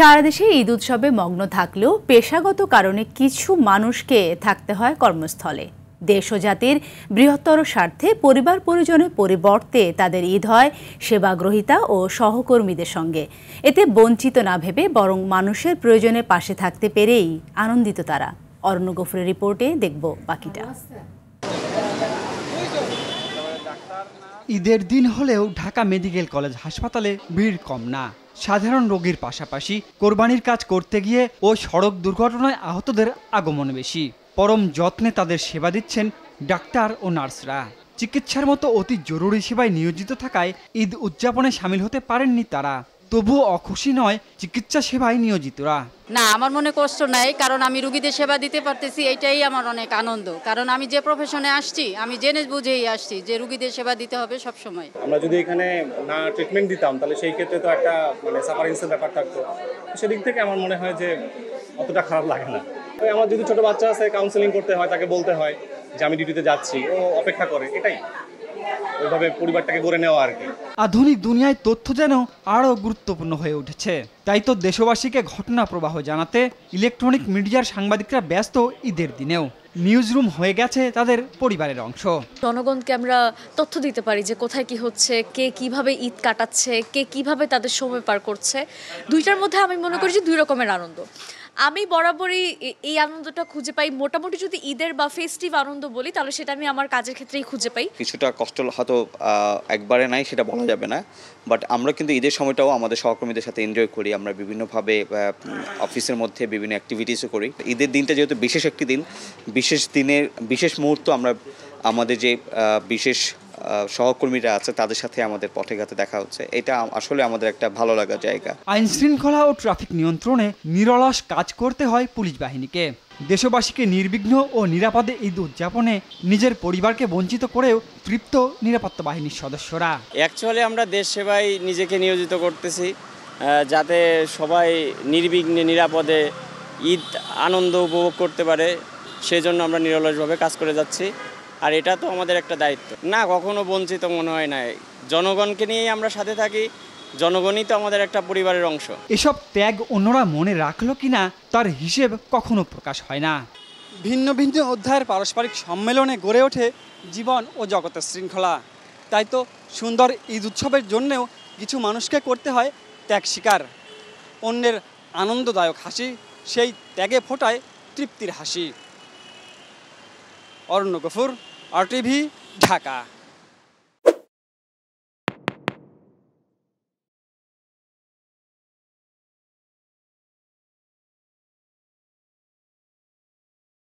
সারা দেশে ঈদ উৎসবে মগ্ন থাকলেও পেশাগত কারণে কিছু মানুষকে থাকতে হয় কর্মস্থলে। দেশ ও জাতির বৃহত্তর স্বার্থে পরিবার পরিজনের পরিবর্তে তাদের ঈদ হয় সেবাগ্রহীতা ও সহকর্মীদের সঙ্গে। এতে বঞ্চিত না ভেবে বরং মানুষের প্রয়োজনে পাশে থাকতে পেরেই আনন্দিত তারা। অরণ্য গফুরের রিপোর্টে দেখব বাকিটা। ঈদের দিন হলেও ঢাকা মেডিকেল কলেজ হাসপাতালে ভিড় কম না। সাধারণ রোগীর পাশাপাশি কোরবানির কাজ করতে গিয়ে ও সড়ক দুর্ঘটনায় আহতদের আগমন বেশি। পরম যত্নে তাদের সেবা দিচ্ছেন ডাক্তার ও নার্সরা। চিকিৎসার মতো অতি জরুরি সেবায় নিয়োজিত থাকায় ঈদ উদযাপনে সামিল হতে পারেননি তারা। তবুও অখুশি নয় চিকিৎসা সেবায় নিয়োজিতরা। না, আমার মনে কষ্ট নাই, কারণ আমি রোগীদের সেবা দিতে পারতেছি, এটাই আমার অনেক আনন্দ। কারণ আমি যে প্রফেশনে আসছি, আমি জেনে বুঝেই আসছি যে রোগীদের সেবা দিতে হবে সব সময়। আমরা যদি এখানে না ট্রিটমেন্ট দিতাম তাহলে সেই ক্ষেত্রে তো একটা সাফারিংসের ব্যাপার থাকতো। সেদিক থেকে আমার মনে হয় যে অতটা খারাপ লাগে না। আমার যদি ছোট বাচ্চা আছে, কাউন্সেলিং করতে হয়, তাকে বলতে হয় যে আমি ডিউটিতে যাচ্ছি, ও অপেক্ষা করে, এটাই ওইভাবে পরিবারটাকে গড়ে নেওয়া আর কি। আধুনিক দুনিয়ায় তথ্য যেন আরও গুরুত্বপূর্ণ হয়ে উঠেছে। তাই তো দেশবাসীকে ঘটনা প্রবাহ জানাতে ইলেকট্রনিক মিডিয়ার সাংবাদিকরা ব্যস্ত ঈদের দিনেও। নিউজ রুম হয়ে গেছে তাদের পরিবারের অংশ। জনগণকে আমরা তথ্য দিতে পারি যে কোথায় কি হচ্ছে, কে কিভাবে ঈদ কাটাচ্ছে, কে কিভাবে তাদের সময় পার করছে। দুইটার মধ্যে আমি মনে করি যে দুই রকমের আনন্দ। আমি বরাবরই এই আনন্দটা খুঁজে পাই। মোটামুটি যদি ঈদের বা ফেস্টিভ আনন্দ বলি তাহলে সেটা আমি আমার কাজের ক্ষেত্রেই খুঁজে পাই। কিছুটা কষ্ট হয়তো একবারে নাই সেটা বলা যাবে না, বাট আমরা কিন্তু ঈদের সময়টাও আমাদের সহকর্মীদের সাথে এনজয় করি। আমরা বিভিন্নভাবে অফিসের মধ্যে বিভিন্ন অ্যাক্টিভিটিসও করি। ঈদের দিনটা যেহেতু বিশেষ একটি দিন, বিশেষ দিনের বিশেষ মুহূর্ত আমরা আমাদের যে বিশেষ সহকর্মীরা আছে তাদের সাথে আমাদের পথে ঘাটে দেখা হচ্ছে। এটা আসলে আমাদের একটা ভালো লাগার জায়গা। আইন শৃঙ্খলা ও ট্রাফিক নিয়ন্ত্রণে নিরলস কাজ করতে হয় পুলিশ বাহিনীকে। দেশবাসীকে নির্বিঘ্ন ও নিরাপদে ঈদ উদযাপনে নিজের পরিবারকে বঞ্চিত করেও তৃপ্ত নিরাপত্তা বাহিনীর সদস্যরা। অ্যাকচুয়ালি আমরা দেশ সেবায় নিজেকে নিয়োজিত করতেছি, যাতে সবাই নির্বিঘ্নে নিরাপদে ঈদ আনন্দ উপভোগ করতে পারে। সেজন্য আমরা নিরলসভাবে কাজ করে যাচ্ছি, আর এটা তো আমাদের একটা দায়িত্ব। না, কখনো বঞ্চিত মনে হয় না। জনগণকে নিয়েই আমরা সাথে থাকি, জনগণই তো আমাদের একটা পরিবারের অংশ। এসব ত্যাগ অন্যরা মনে রাখলো কিনা তার হিসেব কখনো প্রকাশ হয় না। ভিন্ন ভিন্ন অধ্যায়ের পারস্পরিক সম্মেলনে গড়ে ওঠে জীবন ও জগতের শৃঙ্খলা। তাই তো সুন্দর ঈদ উৎসবের জন্যেও কিছু মানুষকে করতে হয় ত্যাগ স্বীকার। অন্যের আনন্দদায়ক হাসি সেই ত্যাগে ফোটায় তৃপ্তির হাসি। অরণ্য গফুর, RTV, ঢাকা।